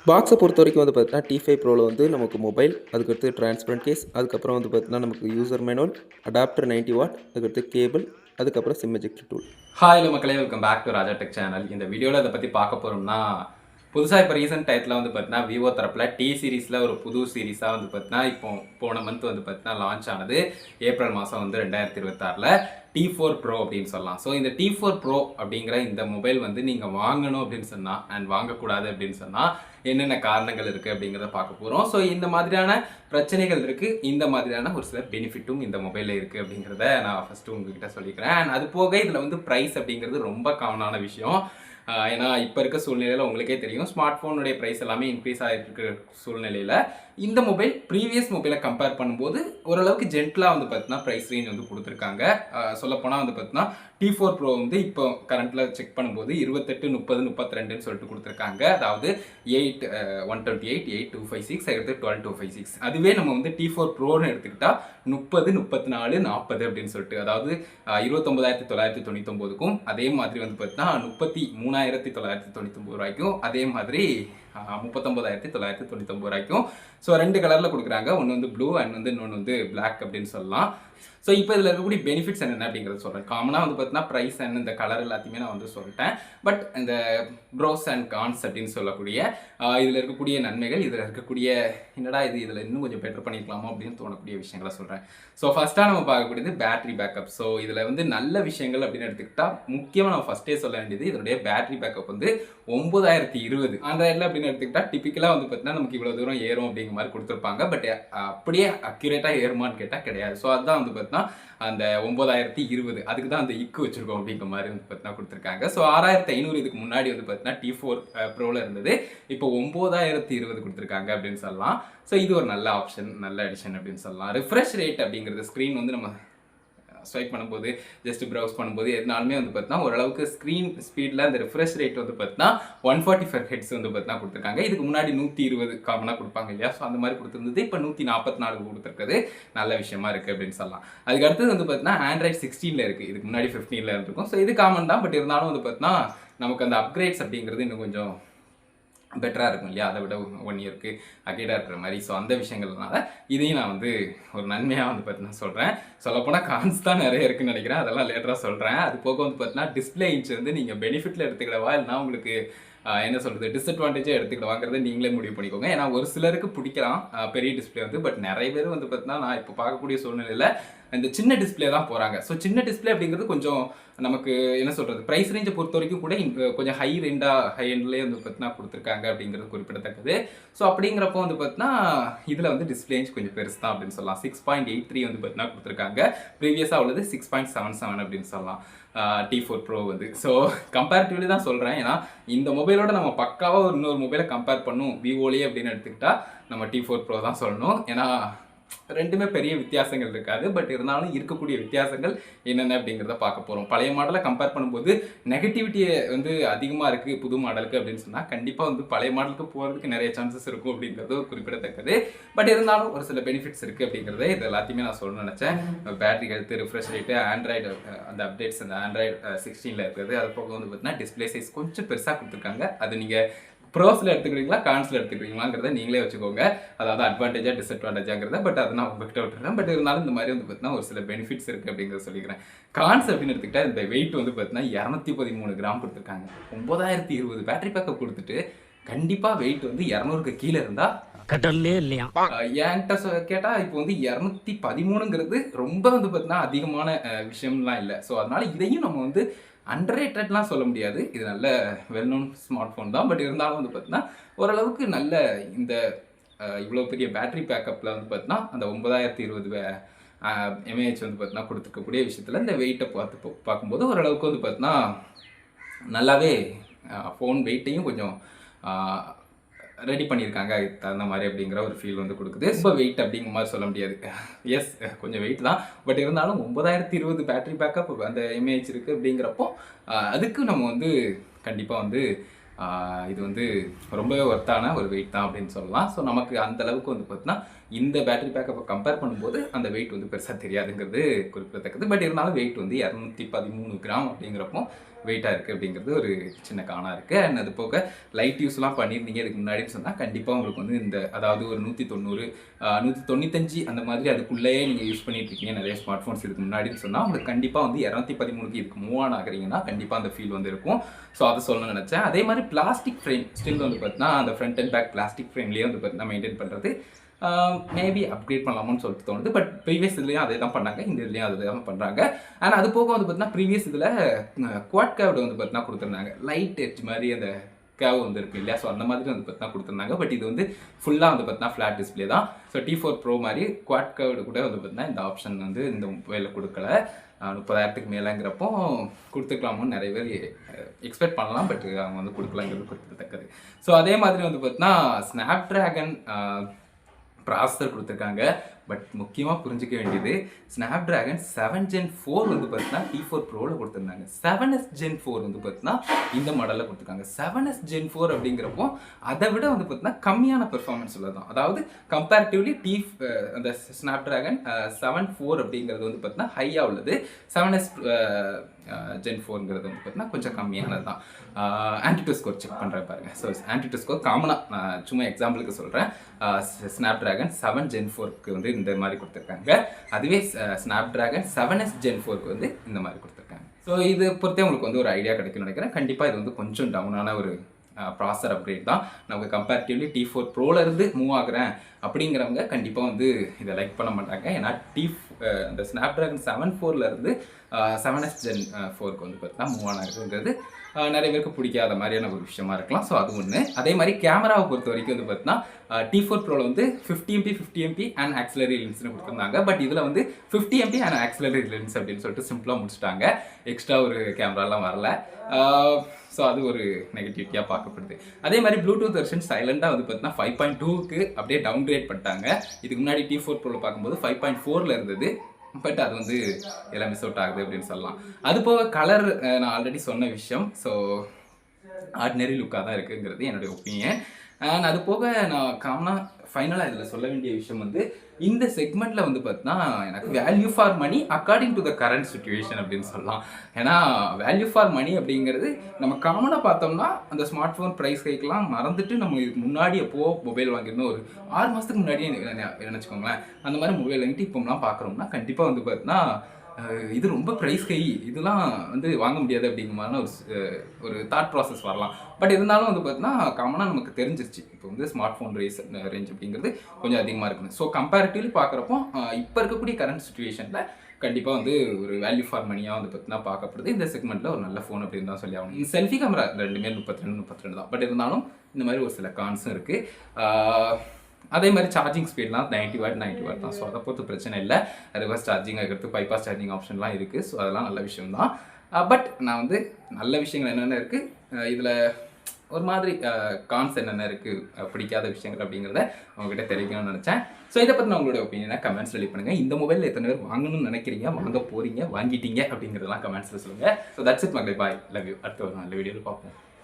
பாக்ஸை பொறுத்த வரைக்கும் வந்து பார்த்தீங்கன்னா T5 ப்ரோவில் வந்து நமக்கு மொபைல், அதுக்கடுத்து டிரான்ஸ்பரண்ட் கேஸ், அதுக்கப்புறம் வந்து பார்த்தீங்கன்னா நமக்கு யூசர் மேனுவல், அடாப்டர் 90 வாட், அதுக்கடுத்து கேபிள், அதுக்கப்புறம் SIM ejector tool. Hi hello மக்களே, welcome back to Raja tech channel. இந்த வீடியோவில் இதை பற்றி பார்க்க போகிறோம்னா, புதுசாக இப்போ ரீசெண்ட் டயத்தில் வந்து பார்த்தீங்கன்னா விவோ தரப்பில் டி சீரீஸில் ஒரு புது சீரீஸாக வந்து பார்த்தீங்கன்னா இப்போ போன மந்த் வந்து பார்த்தீங்கன்னா லான்ச் ஆனது ஏப்ரல் மாதம் வந்து 2026 T4 Pro அப்படின்னு சொல்லலாம். ஸோ இந்த T4 Pro அப்படிங்கிற இந்த மொபைல் வந்து நீங்கள் வாங்கணும் அப்படின்னு சொன்னால் அண்ட் வாங்கக்கூடாது அப்படின்னு சொன்னால் என்னென்ன காரணங்கள் இருக்குது அப்படிங்கிறத பார்க்க போகிறோம். ஸோ இந்த மாதிரியான பிரச்சனைகள் இருக்குது, இந்த மாதிரியான ஒரு சில பெனிஃபிட்டும் இந்த மொபைலில் இருக்குது அப்படிங்கிறத நான் ஃபஸ்ட்டு உங்ககிட்ட சொல்லிக்கிறேன். அண்ட் அது போக இதில் வந்து ப்ரைஸ் அப்படிங்கிறது ரொம்ப காமனான விஷயம். ஏன்னா இப்போ இருக்க சூழ்நிலையில் உங்களுக்கே தெரியும், ஸ்மார்ட் ஃபோனுடைய ப்ரைஸ் எல்லாமே இன்க்ரீஸ் ஆகிட்டு இருக்கிற சூழ்நிலையில் இந்த மொபைல் ப்ரீவியஸ் மொபைலை கம்பேர் பண்ணும்போது ஓரளவுக்கு ஜென்டலாக வந்து பார்த்தீங்கன்னா ப்ரைஸ் ரேஞ்ச் வந்து கொடுத்துருக்காங்க. சொல்லப்போனால் வந்து பார்த்தீங்கன்னா T4 Pro வந்து இப்போ கரண்ட்டில் செக் பண்ணும்போது 28, 30, 32 சொல்லிட்டு கொடுத்துருக்காங்க. அதாவது 8 128, 8256, அடுத்து 12256. அதுவே நம்ம வந்து T4 Proன்னு எடுத்துக்கிட்டால் 30, 34, 40 அப்படின்னு சொல்லிட்டு, அதாவது 29,999க்கும் அதே மாதிரி வந்து பார்த்தீங்கன்னா 33,999 ரூபாய்க்கும், அதே மாதிரி 39,999 ரூபாய்க்கும். ஸோ 2 கலரில் கொடுக்குறாங்க. ஒன்று வந்து ப்ளூ அண்ட் வந்து இன்னொன்று வந்து பிளாக் அப்படின்னு சொல்லலாம். ஸோ இப்போ இதில் இருக்கக்கூடிய பெனிஃபிட்ஸ் என்னென்ன அப்படிங்கிறத சொல்கிறேன். காமனாக வந்து பார்த்தீங்கன்னா ப்ரைஸ் அண்ட் இந்த கலர் எல்லாத்தையுமே நான் வந்து சொல்லிட்டேன். பட் இந்த ப்ரோஸ் அண்ட் கான்ஸ் அப்படின்னு சொல்லக்கூடிய இதில் இருக்கக்கூடிய நன்மைகள், இதில் இருக்கக்கூடிய என்னடா இதில் இன்னும் கொஞ்சம் பெட்டர் பண்ணியிருக்கலாமோ அப்படின்னு தோணக்கூடிய விஷயங்களை சொல்கிறேன். ஸோ ஃபஸ்ட்டாக நம்ம பார்க்கக்கூடியது பேட்டரி பேக்கப். ஸோ இதில் வந்து நல்ல விஷயங்கள் அப்படின்னு எடுத்துக்கிட்டால் முக்கியமாக நம்ம ஃபஸ்ட்டே சொல்ல வேண்டியது, இதனுடைய பேட்டரி பேக்கப் வந்து 9020 ஆண்ட்ராய்டில் அப்படின்னு எடுத்துக்கிட்டால் டிப்பிக்கலாக வந்து பார்த்தீங்கன்னா நமக்கு இவ்வளோ தூரம் ஏறும் அப்படிங்கிற மாதிரி கொடுத்துருப்பாங்க. பட் அப்படியே அக்யூரேட்டாக ஏறுமான்னு கேட்டால் கிடையாது. ஸோ அதுதான் வந்து பார்த்தீங்கன்னா அந்த 9020 அதுக்கு தான் அந்த இக்கு வச்சிருக்கோம் அப்படிங்கிற மாதிரி வந்து பார்த்தீங்கன்னா கொடுத்துருக்காங்க. ஸோ 6500 இதுக்கு முன்னாடி வந்து பார்த்தீங்கன்னா T4 Proவில் இருந்தது. இப்போ 9020 கொடுத்துருக்காங்க அப்படின்னு சொல்லலாம். ஸோ இது ஒரு நல்ல ஆப்ஷன், நல்ல எடிஷன் அப்படின்னு சொல்லலாம். ரிஃப்ரெஷ் ரேட் அப்படிங்கிறது ஸ்க்ரீன் வந்து நம்ம ஸ்வைப் பண்ணும்போது, ஜஸ்ட் ப்ரௌஸ் பண்ணும்போது எதுனாலுமே வந்து பார்த்தீங்கன்னா ஓரளவுக்கு ஸ்க்ரீன் ஸ்பீடில் அந்த ரிஃப்ரெஷ் ரேட் வந்து பார்த்தீங்கன்னா 145 ஹெட்ஸ் வந்து பார்த்தீங்கன்னா கொடுத்துருக்காங்க. இதுக்கு முன்னாடி 120 காமனாக கொடுப்பாங்க இல்லையா? ஸோ அந்த மாதிரி கொடுத்துருந்தது. இப்போ 144 கொடுத்துருக்குறது நல்ல விஷயமா இருக்குது அப்படின்னு சொல்லலாம். அதுக்கு அடுத்தது வந்து பார்த்தீங்கன்னா ஆண்ட்ராய்ட் 16 இருக்குது. இதுக்கு முன்னாடி 15 இருந்திருக்கும். ஸோ இது காமன் தான். பட் இருந்தாலும் வந்து பார்த்தீங்கன்னா நமக்கு அந்த அப்கிரேட்ஸ் அப்படிங்கிறது இன்னும் கொஞ்சம் பெட்டராக இருக்கும் இல்லையா? அதை விட 1 இயருக்கு அகைடாக இருக்கிற மாதிரி. ஸோ அந்த விஷயங்கள்னால இதையும் நான் வந்து ஒரு நன்மையாக வந்து பார்த்தீங்கன்னா சொல்கிறேன். சொல்லப்போனால் கான்ஸ் தான் நிறைய இருக்குன்னு நினைக்கிறேன். அதெல்லாம் லேட்டராக சொல்கிறேன். அது போக வந்து பார்த்தீங்கன்னா டிஸ்பிளே இன்ச் வந்து நீங்கள் பெனிஃபிட்டில் எடுத்துக்கிடவா இல்லைனா உங்களுக்கு என்ன சொல்கிறது டிஸ்அட்வான்டேஜாக எடுத்துக்கிடவாங்கிறத நீங்களே முடிவு பண்ணிக்கோங்க. ஏன்னா ஒரு சிலருக்கு பிடிக்கலாம் பெரிய டிஸ்பிளே வந்து. பட் நிறைய பேர் வந்து பார்த்தீங்கன்னா நான் இப்போ பார்க்கக்கூடிய சூழ்நிலையில் இந்த சின்ன டிஸ்பிளே தான் போகிறாங்க. ஸோ சின்ன டிஸ்பிளே அப்படிங்கிறது கொஞ்சம் நமக்கு என்ன சொல்கிறது ப்ரைஸ் ரேஞ்சை பொறுத்த வரைக்கும் கூட கொஞ்சம் ஹை எண்ட்லேயே வந்து பார்த்தீங்கன்னா கொடுத்துருக்காங்க அப்படிங்கிறது குறிப்பிடத்தக்கது. ஸோ அப்படிங்கிறப்போ வந்து பார்த்தீங்கன்னா இதில் வந்து டிஸ்பிளே கொஞ்சம் பெருசு தான் அப்படின்னு சொல்லலாம். 6.83 வந்து பார்த்தீங்கன்னா கொடுத்துருக்காங்க. ப்ரீவியஸாக உள்ளது 6.77 அப்படின்னு சொல்லலாம் T4 Pro வந்து. ஸோ கம்பேரிட்டிவ்லி தான் சொல்கிறேன். ஏன்னா இந்த மொபைலோட நம்ம பக்காவாக இன்னொரு மொபைலை கம்பேர் பண்ணும் விவோலேயே அப்படின்னு எடுத்துக்கிட்டால் நம்ம T4 Pro தான் சொல்லணும். ஏன்னா ரெண்டுமே பெரிய வித்தியாசங்கள் இருக்காது. பட் இருந்தாலும் இருக்கக்கூடிய வித்தியாசங்கள் என்னென்ன அப்படிங்கிறத பார்க்க போகிறோம். பழைய மாடலை கம்பேர் பண்ணும்போது நெகட்டிவிட்டியை வந்து அதிகமாக இருக்குது புது மாடலுக்கு அப்படின்னு சொன்னால் கண்டிப்பாக வந்து பழைய மாடலுக்கு போகிறதுக்கு நிறைய சான்சஸ் இருக்கும் அப்படிங்கிறது குறிப்பிடத்தக்கது. பட் இருந்தாலும் ஒரு சில பெனிஃபிட்ஸ் இருக்குது அப்படிங்கிறத இது எல்லாத்தையுமே நான் சொல்ல நினச்சேன். Battery health, refresh rate, Android அந்த அப்டேட்ஸ் அந்த ஆண்ட்ராய்டு 16 இருக்கிறது, அது போக வந்து பார்த்தீங்கன்னா டிஸ்பிளே சைஸ் கொஞ்சம் பெருசாக கொடுத்துருக்காங்க. அது நீங்கள் ப்ரோஸில் எடுத்துக்கிறீங்களா கான்ஸில் எடுத்துக்கிறீங்களாங்கிறத நீங்களே வச்சுக்கோங்க. அதாவது அட்வான்டேஜாக டிஸ்அட்வான்டேஜாங்கிறத. பட் அதை நான் உங்ககிட்ட விட்டுறேன். பட் இருந்தாலும் இந்த மாதிரி வந்து பார்த்தீங்கன்னா ஒரு சில பெனிஃபிட்ஸ் இருக்குது அப்படிங்கிறத சொல்லிக்கிறேன். கான்ஸ் அப்படின்னு எடுத்துக்கிட்டால் இந்த வெயிட் வந்து பார்த்தீங்கன்னா 213 கிராம் கொடுத்துருக்காங்க. 9020 பேட்டரி பேக்கப் கொடுத்துட்டு கண்டிப்பாக வெயிட் வந்து 200க்கு கீழே இருந்தால் கடல்லே இல்லையா என்கிட்ட கேட்டால் இப்போ வந்து 213ங்கிறது ரொம்ப வந்து பார்த்தீங்கன்னா அதிகமான விஷயம்லாம் இல்லை. ஸோ அதனால இதையும் நம்ம வந்து அண்டர்ரேட்டட்லாம் சொல்ல முடியாது. இது நல்ல வெல் நோன் ஸ்மார்ட் ஃபோன் தான். பட் இருந்தாலும் வந்து பார்த்தீங்கன்னா ஓரளவுக்கு நல்ல இந்த இவ்வளோ பெரிய பேட்டரி பேக்கப்பில் வந்து பார்த்தீங்கன்னா அந்த 9020 mAh வந்து பார்த்தீங்கன்னா கொடுத்துருக்கக்கூடிய விஷயத்தில் இந்த வெயிட்டை பார்க்கும்போது ஓரளவுக்கு வந்து பார்த்தீங்கன்னா நல்லாவே ஃபோன் வெயிட்டையும் கொஞ்சம் ரெடி பண்ணியிருக்காங்க அதுக்கு தகுந்த மாதிரி அப்படிங்கிற ஒரு ஃபீல் வந்து கொடுக்குது. ரொம்ப வெயிட் அப்படிங்கிற மாதிரி சொல்ல முடியாது. எஸ் கொஞ்சம் வெயிட் தான். பட் இருந்தாலும் 9020 பேட்டரி பேக்கப் அந்த mAh இருக்குது அப்படிங்கிறப்போ அதுக்கு நம்ம வந்து கண்டிப்பாக வந்து இது வந்து ரொம்பவே ஒர்த்தான ஒரு வெயிட் தான் அப்படின்னு சொல்லலாம். ஸோ நமக்கு அந்தளவுக்கு வந்து பார்த்தீங்கன்னா இந்த பேட்டரி பேக்கப்பை கம்பேர் பண்ணும்போது அந்த வெயிட் வந்து பெருசாக தெரியாதுங்கிறது குறிப்பிடத்தக்கது. பட் இருந்தாலும் வெயிட் வந்து 213 கிராம் அப்படிங்கிறப்போ வெயிட்டாக இருக்குது அப்படிங்கிறது ஒரு சின்ன காணாக இருக்குது. அண்ட் அது போக லைட் யூஸ்லாம் பண்ணியிருந்தீங்க இதுக்கு முன்னாடின்னு சொன்னால் கண்டிப்பாக உங்களுக்கு வந்து இந்த அதாவது ஒரு 190 195 அந்த மாதிரி அதுக்குள்ளேயே நீங்கள் யூஸ் பண்ணிட்டு இருக்கீங்க நிறைய ஸ்மார்ட் ஃபோன்ஸ் இதுக்கு முன்னாடின்னு சொன்னால் உங்களுக்கு கண்டிப்பாக வந்து 213க்கு இதுக்கு மூவ் ஆன் ஆகுறீங்கன்னா கண்டிப்பாக அந்த ஃபீல் வந்து இருக்கும். ஸோ அதை சொல்லணும்னு நினச்சேன். அதே மாதிரி பிளாஸ்டிக் ஃப்ரேம் ஸ்டில் வந்து பார்த்தீங்கன்னா அந்த ஃப்ரண்ட் அண்ட் பேக் பிளாஸ்டிக் ஃப்ரேம்லேயே வந்து பார்த்தீங்கன்னா மெயின்டைன் பண்ணுறது மேபி அப்கிரேட் பண்ணலாமான்னு சொல்லிட்டு தோணுது. பட் ப்ரீவியஸ் இதுலேயும் அதே தான் பண்ணாங்க, இந்த இதுலேயும் அதே தான் பண்ணுறாங்க. அண்ட் அது போக வந்து பார்த்தீங்கன்னா ப்ரீவியஸ் இதில் குவாட் கேவ்டு வந்து பார்த்தீங்கன்னா கொடுத்துருந்தாங்க. லைட் எட்ஜ் மாதிரி அந்த கேவ் வந்து இருக்குது இல்லையா, ஸோ அந்த மாதிரி வந்து பார்த்தீங்கன்னா கொடுத்துருந்தாங்க. பட் இது வந்து ஃபுல்லாக வந்து பார்த்தீங்கன்னா ஃப்ளாட் டிஸ்பிளே தான். ஸோ T4 Pro மாதிரி குவாட் கேவ்டு கூட வந்து பார்த்தீங்கன்னா இந்த ஆப்ஷன் வந்து இந்த மொபைலில் கொடுக்கல. 30,000க்கு மேலேங்கிறப்போ கொடுத்துக்கலாமோன்னு நிறைய பேர் எக்ஸ்பெக்ட் பண்ணலாம். பட் அவங்க வந்து கொடுக்கலாங்கிறது குறிப்பிடத்தக்கது. ஸோ அதே மாதிரி வந்து பார்த்தீங்கன்னா ஸ்னாப் ட்ராகன் ப்ராசஸர் கொடுத்துருக்காங்க. பட் முக்கியமாக புரிஞ்சிக்க வேண்டியது ஸ்னாப் ட்ராகன் 7 Gen 4 வந்து பார்த்தீங்கன்னா T4 Proவில் கொடுத்துருந்தாங்க. 7S Gen 4 வந்து பார்த்தீங்கன்னா இந்த மாடலில் கொடுத்துருக்காங்க. 7S Gen 4 அப்படிங்கிறப்போ அதை விட வந்து பார்த்தீங்கன்னா கம்மியான பெர்ஃபார்மன்ஸில் தான். அதாவது கம்பேரிட்டிவ்லி அந்த ஸ்னாப் ட்ராகன் 7 அப்படிங்கிறது வந்து பார்த்தீங்கன்னா ஹையாக உள்ளது. 7S Gen 4ங்கிறது வந்து பார்த்தீங்கன்னா கொஞ்சம் கம்மியானது தான். ஆன்டிடூ ஸ்கோர் செக் பண்ணுறேன் பாருங்கள். ஸோ ஆன்டிடூ ஸ்கோர் காமனாக நான் சும்மா எக்ஸாம்பிளுக்கு சொல்கிறேன். ஸ்னாப் ட்ராகன் 7 Gen 4க்கு வந்து இந்த மாதிரி கொடுத்துருக்காங்க. அதுவே ஸ்னாப் ட்ராகன் 7S Gen 4க்கு வந்து இந்த மாதிரி கொடுத்துருக்காங்க. ஸோ இது பொறுத்தே உங்களுக்கு வந்து ஒரு ஐடியா கிடைக்கும்னு நினைக்கிறேன். கண்டிப்பாக இது வந்து கொஞ்சம் டவுனான ஒரு ப்ராசஸர் அப்கிரேட் தான். நமக்கு கம்பேரிட்டிவ்லி T4 Proல இருந்து மூவ் ஆகுறேன் அப்படிங்கிறவங்க கண்டிப்பாக வந்து இதை லைக் பண்ண மாட்டாங்க. ஏன்னா அந்த ஸ்னாப் ட்ராகன் 7 இருந்து 7S Gen 4க்கு வந்து பார்த்தீங்கன்னா மூவ் ஆன் ஆகுதுங்கிறது நிறைய பேருக்கு பிடிக்காத மாதிரியான ஒரு விஷயமா இருக்கலாம். ஸோ அது ஒன்று. அதே மாதிரி கேமராவை பொறுத்த வரைக்கும் வந்து பார்த்தீங்கன்னா T4 Proல வந்து 50MP அண்ட் ஆக்சிலரி லென்ஸ்னு கொடுத்துருந்தாங்க. பட் இதில் வந்து 50MP அண்ட் ஆக்சிலரி லென்ஸ் அப்படின்னு சொல்லிட்டு சிம்பிளாக முடிச்சிட்டாங்க. எக்ஸ்ட்ரா ஒரு கேமராலாம் வரல. ஸோ அது ஒரு நெகட்டிவிட்டியாக பார்க்கப்படுது. அதே மாதிரி ப்ளூடூத் வெர்ஷன் சைலண்டாக வந்து பார்த்தீங்கன்னா 5.2க்கு அப்படியே டவுன் கிரேட் பண்ணிட்டாங்க. இதுக்கு முன்னாடி T4 Proல பார்க்கும்போது 5.4ல் இருந்தது. பட் அது வந்து எல்லாம் மிஸ் அவுட் ஆகுது அப்படின்னு சொல்லலாம். அது போக கலர் நான் ஆல்ரெடி சொன்ன விஷயம். ஸோ ஆர்டினரி லுக்காக தான் இருக்குங்கிறது என்னுடைய ஒப்பீனியன். அண்ட் அது போக நான் காமனாக ஃபைனலாக இதில் சொல்ல வேண்டிய விஷயம் வந்து இந்த செக்மெண்ட்டில் வந்து பார்த்தீங்கன்னா எனக்கு value for money according to the current situation அப்படின்னு சொல்லலாம். ஏன்னா வேல்யூ ஃபார் மணி அப்படிங்கிறது நம்ம காமனாக பார்த்தோம்னா அந்த ஸ்மார்ட் ஃபோன் ப்ரைஸ் கைக்கெலாம் மறந்துட்டு நம்ம இதுக்கு முன்னாடி எப்போது மொபைல் வாங்கியிருந்தோம் ஒரு 6 மாதத்துக்கு முன்னாடியே நினச்சிக்கோங்களேன். அந்த மாதிரி மொபைல் வாங்கிட்டு இப்போலாம் பார்க்குறோம்னா கண்டிப்பாக வந்து பார்த்தீங்கன்னா இது ரொம்ப ப்ரைஸ் கை, இதெல்லாம் வந்து வாங்க முடியாது அப்படிங்கிற மாதிரியான ஒரு தாட் ப்ராசஸ் வரலாம். பட் இருந்தாலும் வந்து பார்த்தீங்கன்னா காமனாக நமக்கு தெரிஞ்சிருச்சு இப்போ வந்து ஸ்மார்ட் ஃபோன் ரேஞ்ச் அப்படிங்கிறது கொஞ்சம் அதிகமாக இருக்குது. ஸோ கம்பேரிட்டிவ்லி பார்க்குறப்போ இப்போ இருக்கக்கூடிய கரண்ட் சுச்சுவேஷனில் கண்டிப்பாக வந்து ஒரு வேல்யூ ஃபார் மணியாக வந்து பார்த்தீங்கன்னா பார்க்கப்படுது. இந்த செக்மெண்ட்டில் ஒரு நல்ல ஃபோன் அப்படின்னு தான் சொல்லி ஆகணும். செல்ஃபி கேமரா ரெண்டுமே 32 தான். பட் இருந்தாலும் இந்த மாதிரி ஒரு சில கான்ஸும் இருக்குது. அதே மாதிரி சார்ஜிங் ஸ்பீட்லாம் 90 வாட் தான். ஸோ அதை பொறுத்து பிரச்சனை இல்லை. ரிவர்ஸ் சார்ஜிங் ஆகிறது பைபாஸ் சார்ஜிங் ஆப்ஷன்லாம் இருக்குது. ஸோ அதெல்லாம் நல்ல விஷயம் தான். பட் நான் வந்து நல்ல விஷயங்கள் என்னென்ன இருக்குது, இதில் ஒரு மாதிரி கான்ஸ் என்னென்ன இருக்குது, பிடிக்காத விஷயங்கள் அப்படிங்கிறத உங்ககிட்ட தெரிவிக்கணும்னு நினச்சேன். ஸோ இதை பற்றி நான் உங்களோட ஒப்பீனியனை கமெண்ட்ஸ் ரெடி பண்ணுங்கள். இந்த மொபைலில் எத்தனை பேர் வாங்கணும்னு நினைக்கிறீங்க, வாங்க போகிறீங்க, வாங்கிட்டீங்க அப்படிங்கிறதெல்லாம் கமெண்ட்ஸில் சொல்லுங்கள். ஸோ தட்ஸ் இட் மக்களே. பாய், லவ் யூ. அடுத்த ஒரு நல்ல வீடியோவில் பார்ப்போம்.